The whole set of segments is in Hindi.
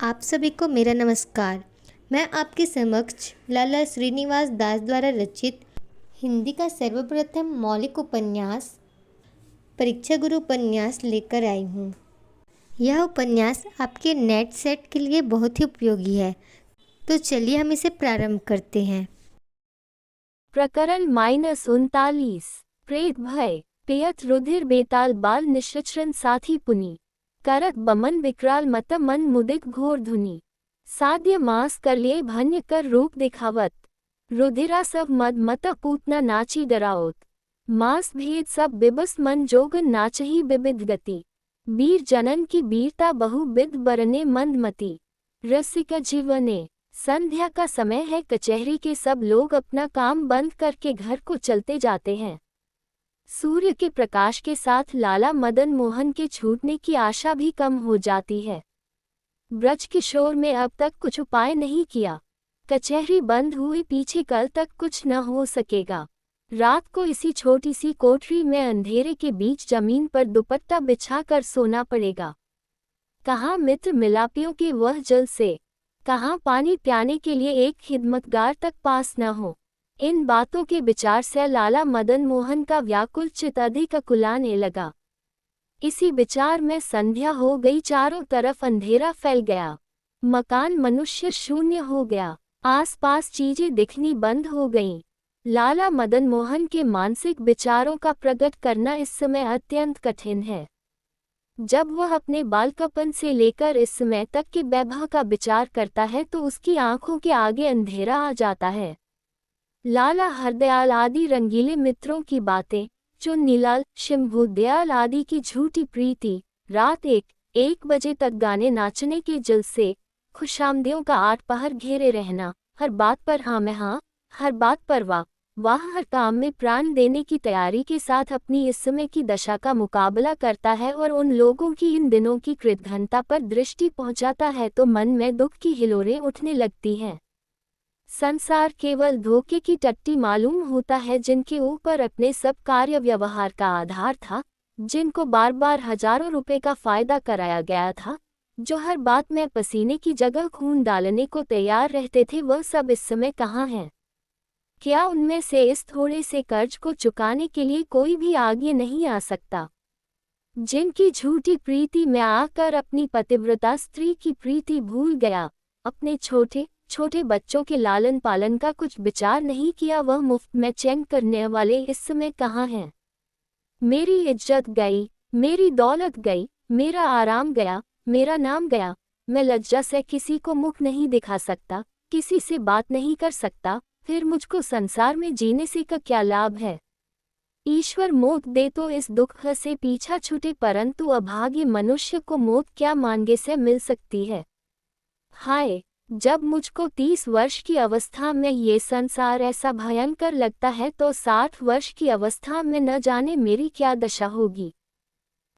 आप सभी को मेरा नमस्कार। मैं आपके समक्ष लाला श्रीनिवास दास द्वारा रचित हिंदी का सर्वप्रथम मौलिक उपन्यास परीक्षा गुरु उपन्यास लेकर आई हूँ। यह उपन्यास आपके नेट सेट के लिए बहुत ही उपयोगी है, तो चलिए हम इसे प्रारंभ करते हैं। प्रकरण -39 प्रेत भय पेयत रुधिर बेताल बाल निश्चरण साथी पुनि करत बमन विकराल मत मन मुदित घोर धुनि साध्य मास कर लिए भन्य कर रूप दिखावत रुधिरा सब मद मत पूतना नाची डराओत मास भेद सब बिबस मन जोगन नाचही बिबिध गति बीर जनन की बीरता बहु बिद बरने मंदमती रसिका जीवने। संध्या का समय है। कचहरी के सब लोग अपना काम बंद करके घर को चलते जाते हैं। सूर्य के प्रकाश के साथ लाला मदन मोहन के छूटने की आशा भी कम हो जाती है। ब्रज किशोर में अब तक कुछ उपाय नहीं किया। कचहरी बंद हुए पीछे कल तक कुछ न हो सकेगा। रात को इसी छोटी सी कोठरी में अंधेरे के बीच जमीन पर दुपट्टा बिछाकर सोना पड़ेगा। कहाँ मित्र मिलापियों के वह जल से, कहाँ पानी प्याने के लिए एक खिदमतगार तक पास न हो। इन बातों के विचार से लाला मदन मोहन का व्याकुल चित्त अधिक कुलाने लगा। इसी विचार में संध्या हो गई। चारों तरफ अंधेरा फैल गया। मकान मनुष्य शून्य हो गया। आसपास चीजें दिखनी बंद हो गईं। लाला मदन मोहन के मानसिक विचारों का प्रकट करना इस समय अत्यंत कठिन है। जब वह अपने बालकपन से लेकर इस समय तक के वैभव का विचार करता है तो उसकी आंखों के आगे अंधेरा आ जाता है। लाला हरदयाल आदि रंगीले मित्रों की बातें, चुन्नीलाल शिम्भूदयाल आदि की झूठी प्रीति, रात 1 बजे तक गाने नाचने के जलसे, खुशामदियों का 8 पहर घेरे रहना, हर बात पर हाँ में हाँ, हर बात पर वाह, हर काम में प्राण देने की तैयारी के साथ अपनी इस समय की दशा का मुकाबला करता है और उन लोगों की इन दिनों की कृतघ्नता पर दृष्टि पहुंचाता है तो मन में दुख की हिलोरें उठने लगती हैं। संसार केवल धोखे की टट्टी मालूम होता है, जिनके ऊपर अपने सब कार्य व्यवहार का आधार था, जिनको बार बार हजारों रुपए का फायदा कराया गया था, जो हर बात में पसीने की जगह खून डालने को तैयार रहते थे, वह सब इस समय कहाँ हैं? क्या उनमें से इस थोड़े से कर्ज को चुकाने के लिए कोई भी आगे नहीं आ सकता? जिनकी झूठी प्रीति में आकर अपनी पतिव्रता स्त्री की प्रीति भूल गया, अपने छोटे छोटे बच्चों के लालन पालन का कुछ विचार नहीं किया, वह मुफ्त में चैन करने वाले इस समय कहाँ हैं? मेरी इज्जत गई, मेरी दौलत गई, मेरा आराम गया, मेरा नाम गया। मैं लज्जा से किसी को मुख नहीं दिखा सकता, किसी से बात नहीं कर सकता, फिर मुझको संसार में जीने से का क्या लाभ है? ईश्वर मौत दे तो इस दुख से पीछा छूटे, परंतु अभागे मनुष्य को मौत क्या मांगे से मिल सकती है? हाय, जब मुझको 30 वर्ष की अवस्था में ये संसार ऐसा भयंकर लगता है तो 60 वर्ष की अवस्था में न जाने मेरी क्या दशा होगी।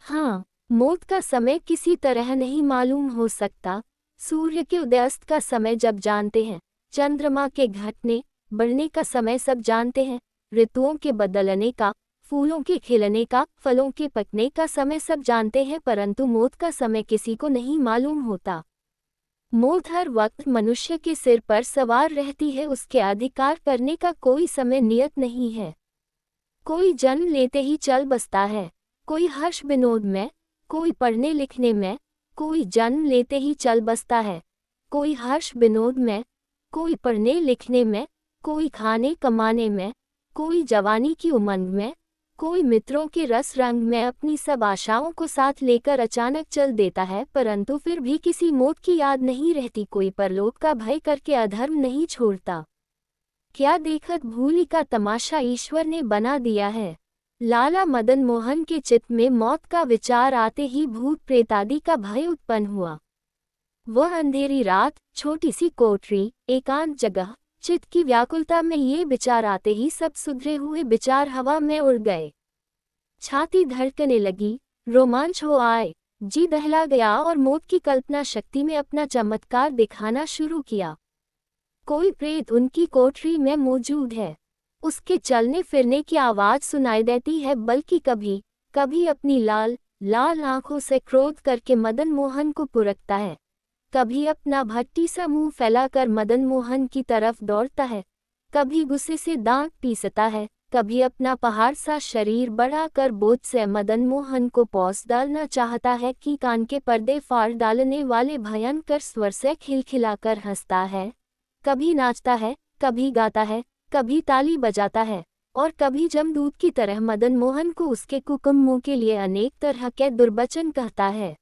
हाँ, मौत का समय किसी तरह नहीं मालूम हो सकता। सूर्य के उदयास्त का समय जब जानते हैं, चंद्रमा के घटने बढ़ने का समय सब जानते हैं, ऋतुओं के बदलने का, फूलों के खिलने का, फलों के पकने का समय सब जानते हैं, परंतु मौत का समय किसी को नहीं मालूम होता। मौत हर वक्त मनुष्य के सिर पर सवार रहती है, उसके अधिकार करने का कोई समय नियत नहीं है। कोई जन्म लेते ही चल बसता है, कोई हर्ष विनोद में, कोई पढ़ने लिखने में, कोई जन्म लेते ही चल बसता है, कोई हर्ष विनोद में, कोई पढ़ने लिखने में, कोई खाने कमाने में, कोई जवानी की उमंग में, कोई मित्रों के रस रंग में अपनी सब आशाओं को साथ लेकर अचानक चल देता है, परंतु फिर भी किसी मौत की याद नहीं रहती, कोई परलोक का भय करके अधर्म नहीं छोड़ता। क्या देखत भूली का तमाशा ईश्वर ने बना दिया है। लाला मदन मोहन के चित्त में मौत का विचार आते ही भूत प्रेतादि का भय उत्पन्न हुआ। वह अंधेरी रात, छोटी सी कोठरी, एकांत जगह, चित्त की व्याकुलता में ये विचार आते ही सब सुधरे हुए विचार हवा में उड़ गए। छाती धड़कने लगी, रोमांच हो आए, जी दहला गया और मौत की कल्पना शक्ति में अपना चमत्कार दिखाना शुरू किया। कोई प्रेत उनकी कोठरी में मौजूद है, उसके चलने फिरने की आवाज सुनाई देती है, बल्कि कभी कभी अपनी लाल लाल आंखों से क्रोध करके मदन मोहन को पुरकता है। कभी अपना भट्टी सा मुंह फैलाकर मदन मोहन की तरफ दौड़ता है, कभी गुस्से से दांत पीसता है, कभी अपना पहाड़ सा शरीर बढ़ाकर बोझ से मदन मोहन को पौंछ डालना चाहता है कि कान के पर्दे फाड़ डालने वाले भयंकर स्वर से खिलखिलाकर हंसता है, कभी नाचता है, कभी गाता है, कभी ताली बजाता है, और कभी जमदूत की तरह मदन मोहन को उसके कुकर्मों के लिए अनेक तरह के दुर्वचन कहता है।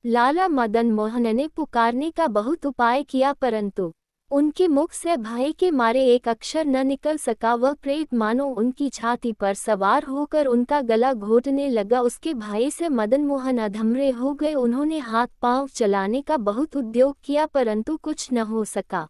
लाला मदन मोहन ने पुकारने का बहुत उपाय किया परंतु उनके मुख से भय के मारे एक अक्षर न निकल सका। वह प्रेत मानो उनकी छाती पर सवार होकर उनका गला घोटने लगा। उसके भय से मदन मोहन अधमरे हो गए। उन्होंने हाथ पांव चलाने का बहुत उद्योग किया परंतु कुछ न हो सका।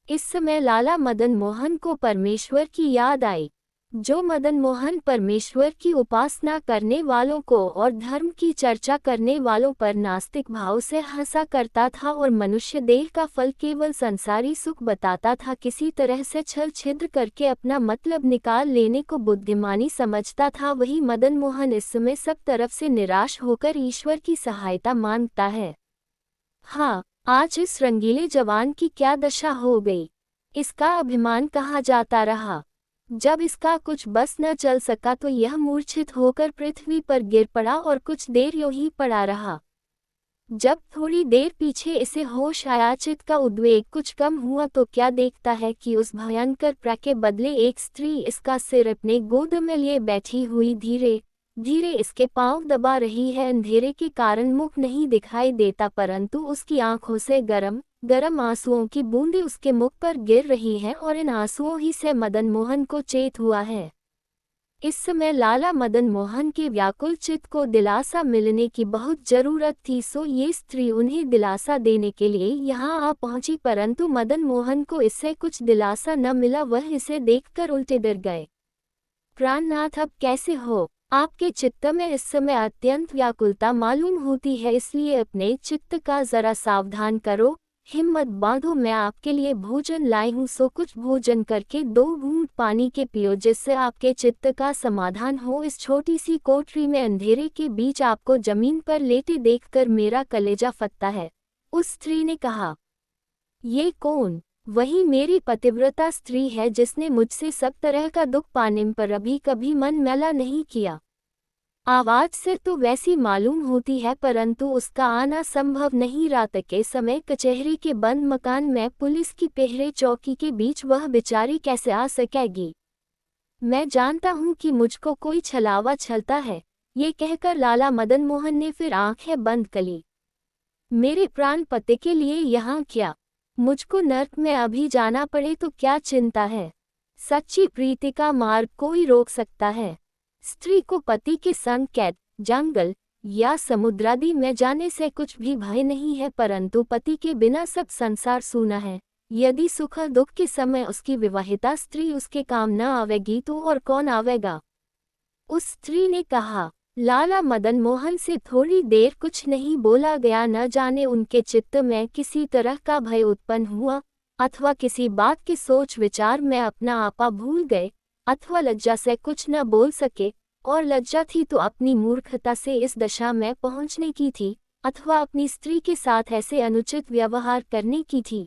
इस समय लाला मदन मोहन को परमेश्वर की याद आई। जो मदन मोहन परमेश्वर की उपासना करने वालों को और धर्म की चर्चा करने वालों पर नास्तिक भाव से हंसा करता था और मनुष्य देह का फल केवल संसारी सुख बताता था, किसी तरह से छल छिद्र करके अपना मतलब निकाल लेने को बुद्धिमानी समझता था, वही मदन मोहन इस समय सब तरफ से निराश होकर ईश्वर की सहायता मांगता है। हाँ, आज इस रंगीले जवान की क्या दशा हो गई। इसका अभिमान कहाँ जाता रहा। जब इसका कुछ बस न चल सका तो यह मूर्छित होकर पृथ्वी पर गिर पड़ा और कुछ देर यूं ही पड़ा रहा। जब थोड़ी देर पीछे इसे होश आया, चित्त का उद्वेग कुछ कम हुआ तो क्या देखता है कि उस भयंकर प्र के बदले एक स्त्री इसका सिर अपने गोद में लिए बैठी हुई धीरे धीरे इसके पांव दबा रही है। अंधेरे के कारण मुख नहीं दिखाई देता परंतु उसकी आंखों से गरम गरम आंसुओं की बूंदें उसके मुख पर गिर रही हैं और इन आंसुओं ही से मदन मोहन को चेत हुआ है। इस समय लाला मदन मोहन के व्याकुल चित्त को दिलासा मिलने की बहुत जरूरत थी, सो ये स्त्री उन्हें दिलासा देने के लिए यहाँ आ पहुंची परंतु मदन मोहन को इससे कुछ दिलासा न मिला। वह इसे देखकर उल्टे डर गए। प्राणनाथ, अब कैसे हो? आपके चित्त में इस समय अत्यंत व्याकुलता मालूम होती है, इसलिए अपने चित्त का जरा सावधान करो, हिम्मत बांधो। मैं आपके लिए भोजन लाई हूँ, सो कुछ भोजन करके 2 घूंट पानी के पियो जिससे आपके चित्त का समाधान हो। इस छोटी सी कोठरी में अंधेरे के बीच आपको जमीन पर लेटे देखकर मेरा कलेजा फटता है। उस स्त्री ने कहा, ये कौन? वही मेरी पतिव्रता स्त्री है जिसने मुझसे सब तरह का दुख पाने पर अभी कभी मन मैला नहीं किया। आवाज से तो वैसी मालूम होती है परंतु उसका आना संभव नहीं। रात के समय कचहरी के बंद मकान में पुलिस की पहरे चौकी के बीच वह बेचारी कैसे आ सकेगी? मैं जानता हूँ कि मुझको कोई छलावा छलता है। ये कहकर लाला मदन मोहन ने फिर आंखें बंद कर ली। मेरे प्राण पति के लिए यहाँ क्या? मुझको नर्क में अभी जाना पड़े तो क्या चिंता है? सच्ची प्रीति का मार्ग कोई रोक सकता है? स्त्री को पति के संग कैद, जंगल या समुद्रादि में जाने से कुछ भी भय नहीं है परंतु पति के बिना सब संसार सूना है। यदि सुख दुख के समय उसकी विवाहिता स्त्री उसके काम न आवेगी तो और कौन आवेगा? उस स्त्री ने कहा। लाला मदन मोहन से थोड़ी देर कुछ नहीं बोला गया। न जाने उनके चित्त में किसी तरह का भय उत्पन्न हुआ अथवा किसी बात के सोच विचार में अपना आपा भूल गए अथवा लज्जा से कुछ न बोल सके, और लज्जा थी तो अपनी मूर्खता से इस दशा में पहुंचने की थी अथवा अपनी स्त्री के साथ ऐसे अनुचित व्यवहार करने की थी।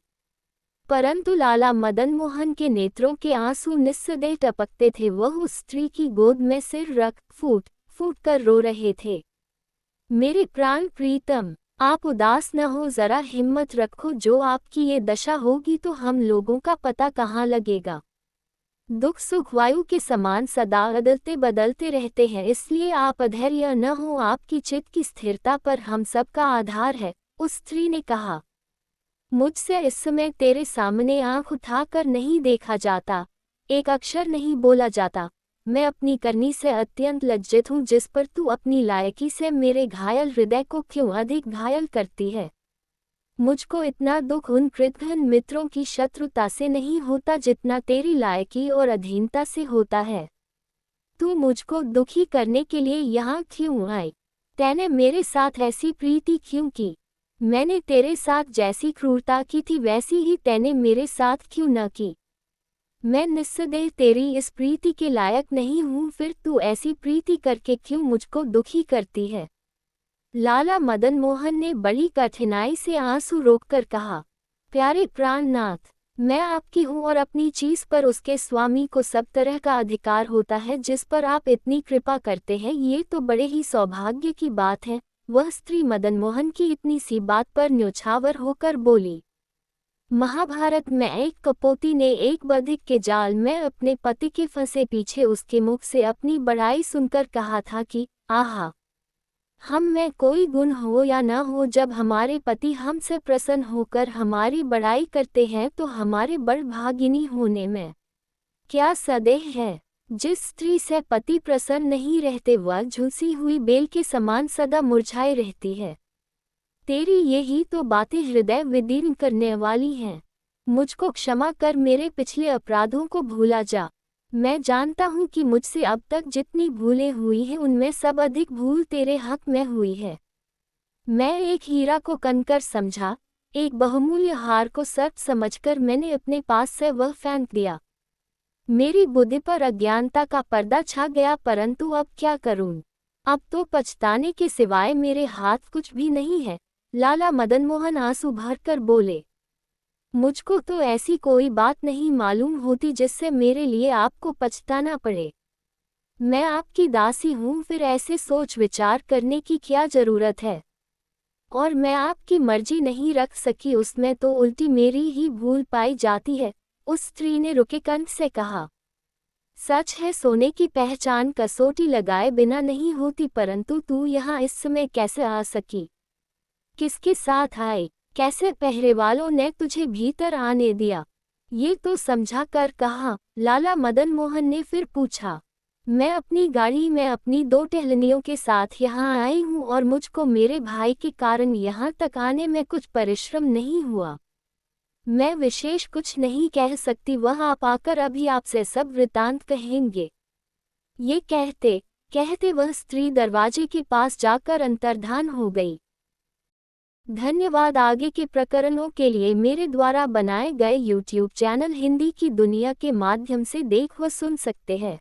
परंतु लाला मदन मोहन के नेत्रों के आंसू निस्संदेह टपकते थे। वह उस स्त्री की गोद में सिर रख फूट फूट कर रो रहे थे। मेरे प्राण प्रीतम, आप उदास न हो, जरा हिम्मत रखो। जो आपकी ये दशा होगी तो हम लोगों का पता कहाँ लगेगा? दुख सुख वायु के समान सदा बदलते बदलते रहते हैं, इसलिए आप अधैर्य न हो। आपकी चित्त की स्थिरता पर हम सबका आधार है। उस स्त्री ने कहा, मुझसे इस समय तेरे सामने आंख उठाकर नहीं देखा जाता, एक अक्षर नहीं बोला जाता। मैं अपनी करनी से अत्यंत लज्जित हूँ जिस पर तू अपनी लायकी से मेरे घायल हृदय को क्यों अधिक घायल करती है। मुझको इतना दुख उन कृतघ्न मित्रों की शत्रुता से नहीं होता जितना तेरी लायकी और अधीनता से होता है। तू मुझको दुखी करने के लिए यहाँ क्यों आई? तैने मेरे साथ ऐसी प्रीति क्यों की? मैंने तेरे साथ जैसी क्रूरता की थी वैसी ही तैने मेरे साथ क्यों न की? मैं निस्संदेह तेरी इस प्रीति के लायक नहीं हूँ, फिर तू ऐसी प्रीति करके क्यों मुझको दुखी करती है? लाला मदन मोहन ने बड़ी कठिनाई से आंसू रोककर कहा, प्यारे प्राणनाथ, मैं आपकी हूँ और अपनी चीज पर उसके स्वामी को सब तरह का अधिकार होता है जिस पर आप इतनी कृपा करते हैं। ये तो बड़े ही सौभाग्य की बात है। वह स्त्री मदन मोहन की इतनी सी बात पर न्योछावर होकर बोली। महाभारत में एक कपोती ने एक बधिक के जाल में अपने पति के फंसे पीछे उसके मुख से अपनी बड़ाई सुनकर कहा था कि आहा, हम में कोई गुण हो या न हो, जब हमारे पति हमसे प्रसन्न होकर हमारी बड़ाई करते हैं तो हमारे बड़भागिनी होने में क्या संदेह है। जिस स्त्री से पति प्रसन्न नहीं रहते वह झुलसी हुई बेल के समान सदा मुरझाई रहती है। तेरी यही तो बातें हृदय विदीर्ण करने वाली हैं। मुझको क्षमा कर, मेरे पिछले अपराधों को भूला जा। मैं जानता हूँ कि मुझसे अब तक जितनी भूलें हुई हैं उनमें सब अधिक भूल तेरे हक में हुई है। मैं एक हीरा को कंकर समझा, एक बहुमूल्य हार को सच समझकर मैंने अपने पास से वह फेंक दिया। मेरी बुद्धि पर अज्ञानता का पर्दा छा गया, परंतु अब क्या करूं? अब तो पछताने के सिवाय मेरे हाथ कुछ भी नहीं है। लाला मदन मोहन आंसू भरकर बोले, मुझको तो ऐसी कोई बात नहीं मालूम होती जिससे मेरे लिए आपको पछताना पड़े। मैं आपकी दासी हूँ, फिर ऐसे सोच विचार करने की क्या जरूरत है। और मैं आपकी मर्जी नहीं रख सकी उसमें तो उल्टी मेरी ही भूल पाई जाती है। उस स्त्री ने रुके कंठ से कहा, सच है, सोने की पहचान कसौटी लगाए बिना नहीं होती, परंतु तू यहाँ इस समय कैसे आ सकी? किसके साथ आई? कैसे पहरे वालों ने तुझे भीतर आने दिया? ये तो समझा कर कहा। लाला मदन मोहन ने फिर पूछा, मैं अपनी गाड़ी में अपनी 2 टहलनियों के साथ यहाँ आई हूँ और मुझको मेरे भाई के कारण यहाँ तक आने में कुछ परिश्रम नहीं हुआ। मैं विशेष कुछ नहीं कह सकती, वह आप आकर अभी आपसे सब वृतांत कहेंगे। ये कहते कहते वह स्त्री दरवाजे के पास जाकर अंतर्धान हो गई। धन्यवाद। आगे के प्रकरणों के लिए मेरे द्वारा बनाए गए YouTube चैनल हिंदी की दुनिया के माध्यम से देख व सुन सकते हैं।